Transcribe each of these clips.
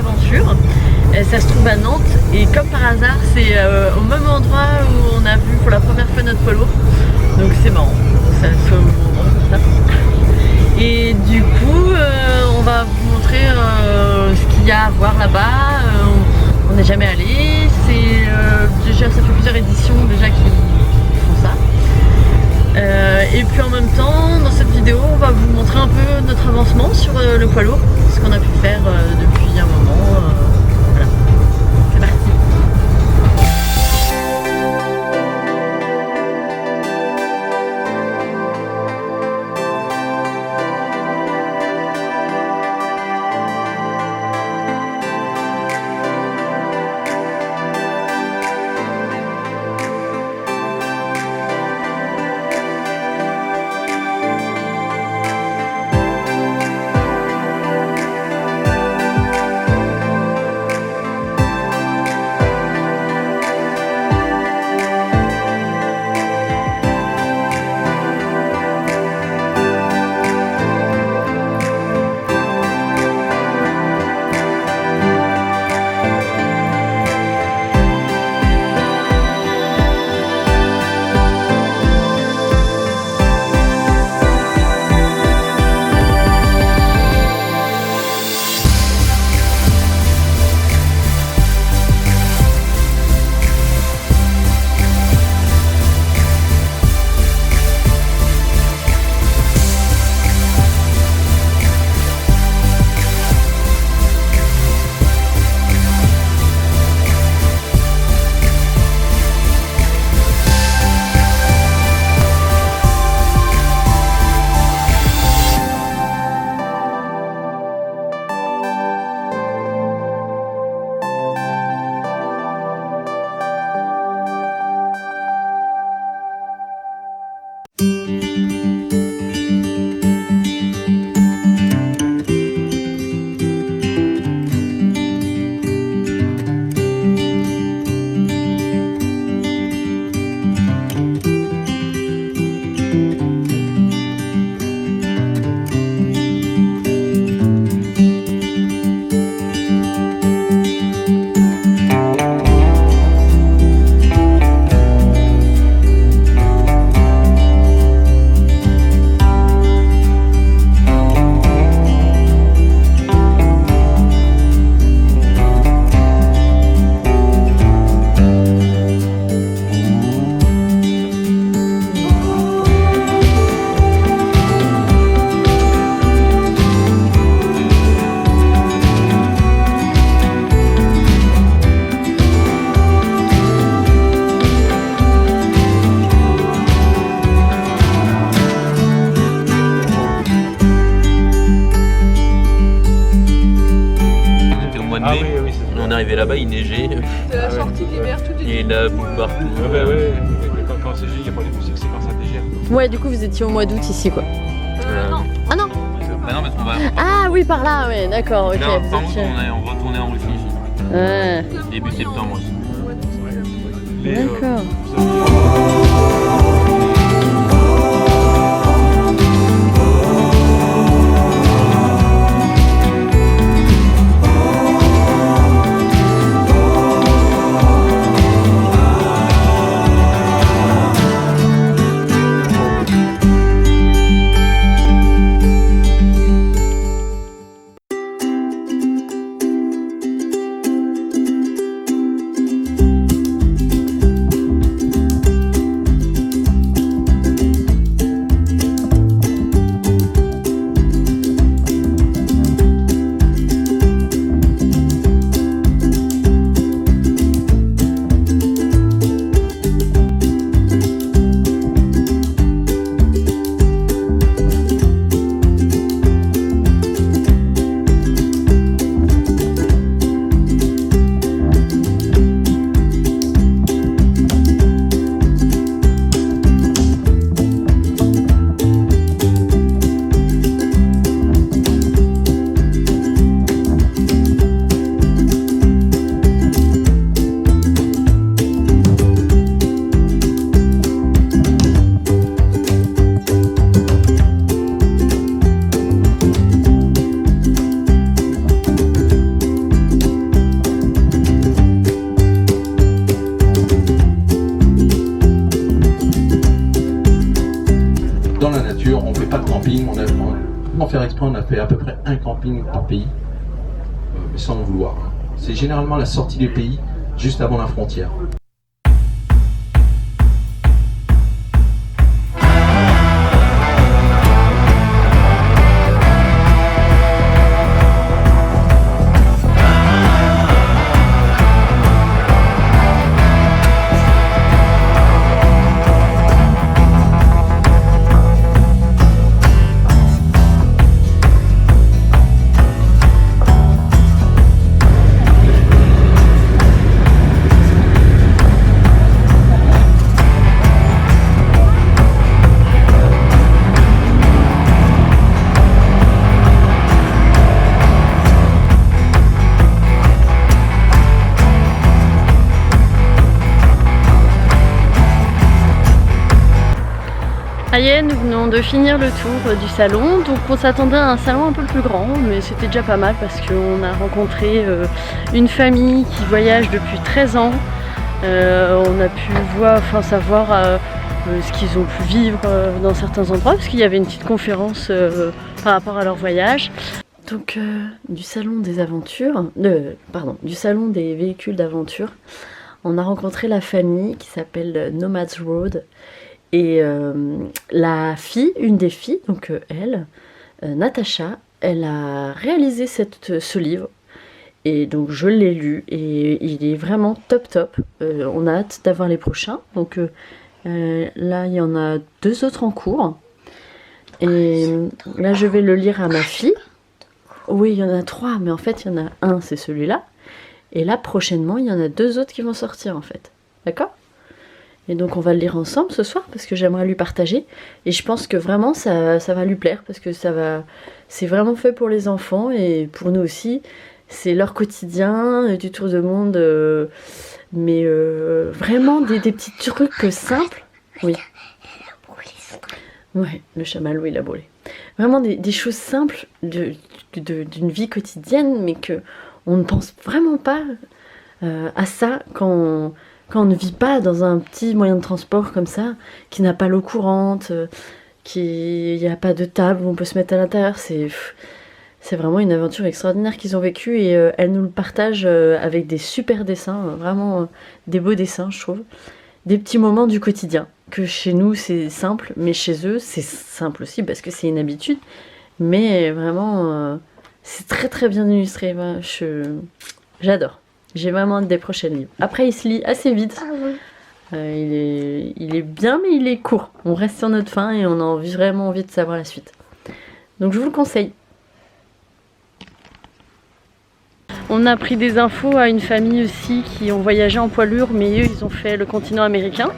aventure. Ça se trouve à Nantes et comme par hasard c'est au même endroit où on a vu pour la première fois notre poids lourd. Donc c'est marrant, ça soit au même endroit comme ça. Et du coup on va vous montrer ce qu'il y a à voir là-bas. On n'est jamais allé, déjà ça fait plusieurs éditions déjà qui font ça. Et puis en même temps, dans cette vidéo, on va vous montrer un peu notre avancement sur le poids lourd, ce qu'on a pu faire depuis un moment. Voilà, c'est parti. On est arrivé là-bas, il neigeait. C'est la sortie d'hiver, tout est. Et la boue partout. Ah bah ouais, quand c'est gelé, il n'y a pas de musique, c'est quand ça dégère. Ouais, du coup vous étiez au mois d'août ici quoi. Non. Ah non. Bah non, parce qu'on va. Ah oui, par là, ouais, d'accord, ok. Là, vous par contre, étiez- on retournait en Russie ici. Ouais, Début septembre aussi. d'accord. faire exprès, on a fait à peu près un camping par pays, mais sans en vouloir. Hein. C'est généralement la sortie du pays, juste avant la frontière. Nous venons de finir le tour du salon, donc on s'attendait à un salon un peu plus grand, mais c'était déjà pas mal parce qu'on a rencontré une famille qui voyage depuis 13 ans. On a pu savoir ce qu'ils ont pu vivre dans certains endroits, parce qu'il y avait une petite conférence par rapport à leur voyage. Donc du salon des aventures, du salon des véhicules d'aventure, on a rencontré la famille qui s'appelle Nomads Road. Et la fille, une des filles, donc elle, Natacha, elle a réalisé ce livre. Et donc je l'ai lu et il est vraiment top. On a hâte d'avoir les prochains. Donc là, il y en a 2 autres en cours. Et là, je vais le lire à ma fille. Oui, il y en a 3, mais en fait, il y en a un, c'est celui-là. Et là, prochainement, il y en a 2 autres qui vont sortir, en fait. D'accord ? Et donc on va le lire ensemble ce soir parce que j'aimerais lui partager. Et je pense que vraiment ça va lui plaire parce que c'est vraiment fait pour les enfants et pour nous aussi. C'est leur quotidien, du tour de monde, mais vraiment des petits trucs simples. Oui. Ouais, le chamallow il a brûlé. Vraiment des choses simples d'une vie quotidienne, mais que on ne pense vraiment pas à ça quand on ne vit pas dans un petit moyen de transport comme ça, qui n'a pas l'eau courante, il n'y a pas de table où on peut se mettre à l'intérieur. C'est vraiment une aventure extraordinaire qu'ils ont vécue et elle nous le partage avec des super dessins, vraiment des beaux dessins je trouve. Des petits moments du quotidien, que chez nous c'est simple, mais chez eux c'est simple aussi parce que c'est une habitude. Mais vraiment, c'est très bien illustré, j'adore. J'ai vraiment hâte des prochains livres. Après, il se lit assez vite. Il est bien, mais il est court. On reste sur notre faim et on a vraiment envie de savoir la suite. Donc, je vous le conseille. On a pris des infos à une famille aussi qui ont voyagé en poilure, mais eux, ils ont fait le continent américain.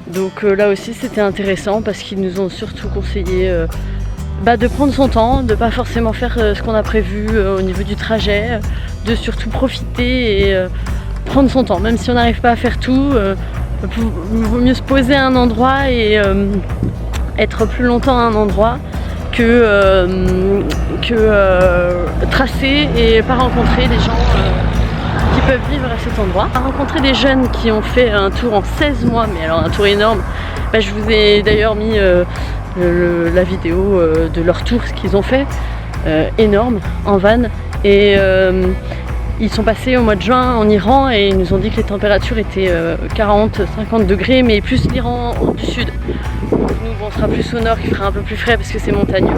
Donc là aussi, c'était intéressant parce qu'ils nous ont surtout conseillé de prendre son temps, de pas forcément faire ce qu'on a prévu au niveau du trajet, de surtout profiter et prendre son temps, même si on n'arrive pas à faire tout, il vaut mieux se poser à un endroit et être plus longtemps à un endroit que tracer et pas rencontrer des gens qui peuvent vivre à cet endroit. On a rencontré des jeunes qui ont fait un tour en 16 mois, mais alors un tour énorme. Je vous ai d'ailleurs mis la vidéo de leur tour, ce qu'ils ont fait, énorme, en van. Et ils sont passés au mois de juin en Iran et ils nous ont dit que les températures étaient 40-50 degrés, mais plus l'Iran du sud. Donc nous, on sera plus au nord, qui fera un peu plus frais parce que c'est montagneux.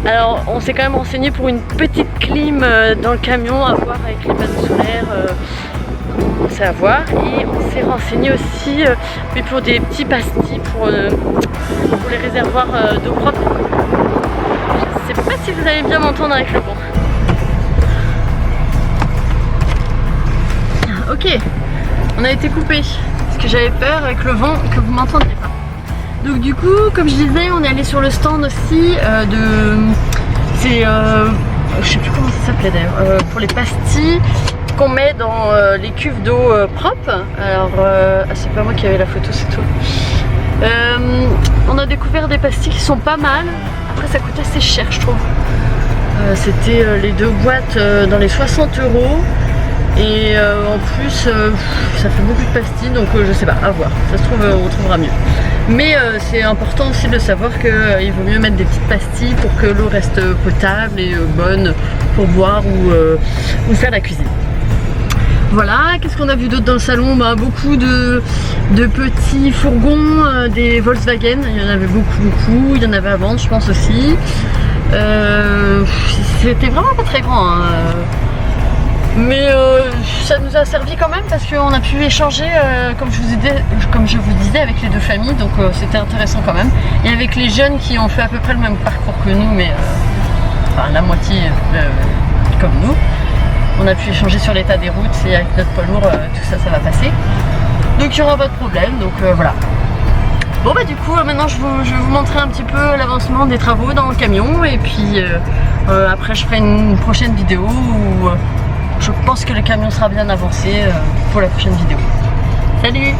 Alors on s'est quand même renseigné pour une petite clim dans le camion à voir avec les panneaux solaires. C'est à voir. Et on s'est renseigné aussi pour des petits pastilles pour les réservoirs d'eau propre. Je sais pas si vous allez bien m'entendre avec le vent. Ok, on a été coupé parce que j'avais peur avec le vent que vous m'entendiez pas. Donc du coup, comme je disais, on est allé sur le stand aussi je sais plus comment ça s'appelait d'ailleurs, pour les pastilles qu'on met dans les cuves d'eau propre. Alors, c'est pas moi qui avais la photo, c'est toi. On a découvert des pastilles qui sont pas mal. Après, ça coûte assez cher, je trouve. C'était les 2 boîtes dans les 60 €. Et en plus, ça fait beaucoup de pastilles, donc je sais pas, à voir. Ça se trouve, on trouvera mieux. Mais c'est important aussi de savoir qu'il vaut mieux mettre des petites pastilles pour que l'eau reste potable et bonne pour boire ou faire la cuisine. Voilà, qu'est-ce qu'on a vu d'autre dans le salon? Beaucoup de petits fourgons, des Volkswagen, il y en avait beaucoup, il y en avait à vendre je pense aussi. C'était vraiment pas très grand, hein. Mais ça nous a servi quand même parce qu'on a pu échanger comme je vous disais avec les deux familles, donc c'était intéressant quand même. Et avec les jeunes qui ont fait à peu près le même parcours que nous, mais enfin la moitié comme nous. On a pu échanger sur l'état des routes et avec notre poids lourd, tout ça, ça va passer. Donc il n'y aura pas de problème, donc voilà. Bon bah du coup maintenant je vais vous montrer un petit peu l'avancement des travaux dans le camion et puis après je ferai une prochaine vidéo où je pense que le camion sera bien avancé pour la prochaine vidéo. Salut!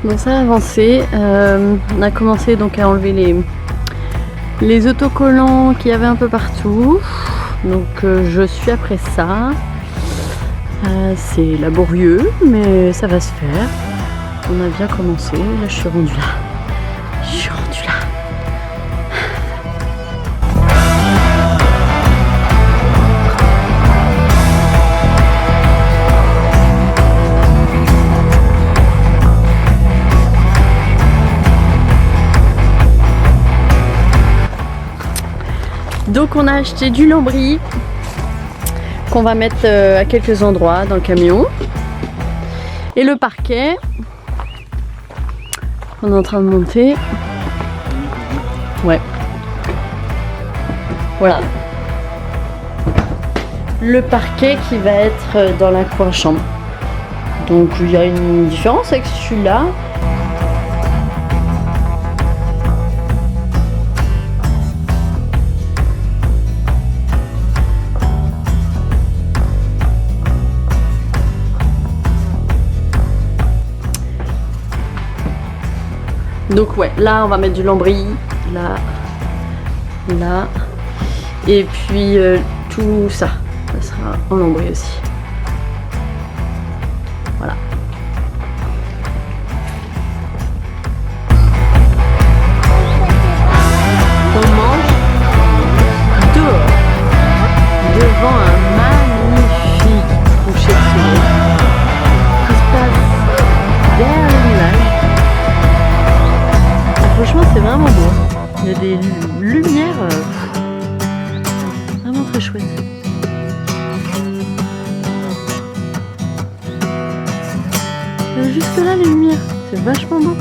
Donc ça a avancé, on a commencé donc à enlever les autocollants qu'il y avait un peu partout. Donc je suis après ça. C'est laborieux mais ça va se faire. On a bien commencé, là je suis rendue là. Donc on a acheté du lambris qu'on va mettre à quelques endroits dans le camion. Et le parquet on est en train de monter. Ouais. Voilà. Le parquet qui va être dans la coin chambre. Donc il y a une différence avec celui-là. Donc ouais, là on va mettre du lambris, là, là, et puis tout ça, ça sera en lambris aussi. Voilà. On mange dehors, devant un magnifique coucher de soleil qui se passe derrière le nuage. Franchement c'est vraiment beau, il y a des lumières vraiment très chouettes. Jusque là les lumières, c'est vachement beau.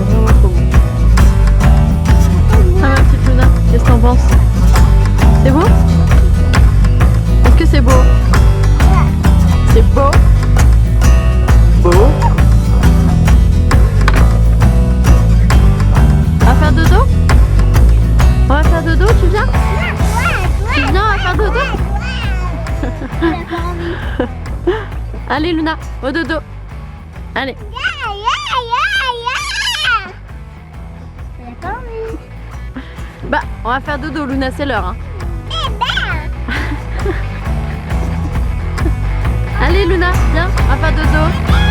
Vraiment trop beau. Ah ma petite Luna, qu'est-ce que t'en penses? C'est beau? Est-ce que c'est beau? C'est beau. Beau. On va faire dodo? On va faire dodo, tu viens? Tu viens, on va faire dodo? Allez Luna, au dodo. Allez. Bah, on va faire dodo Luna, c'est l'heure hein. Allez Luna, viens, on va faire dodo.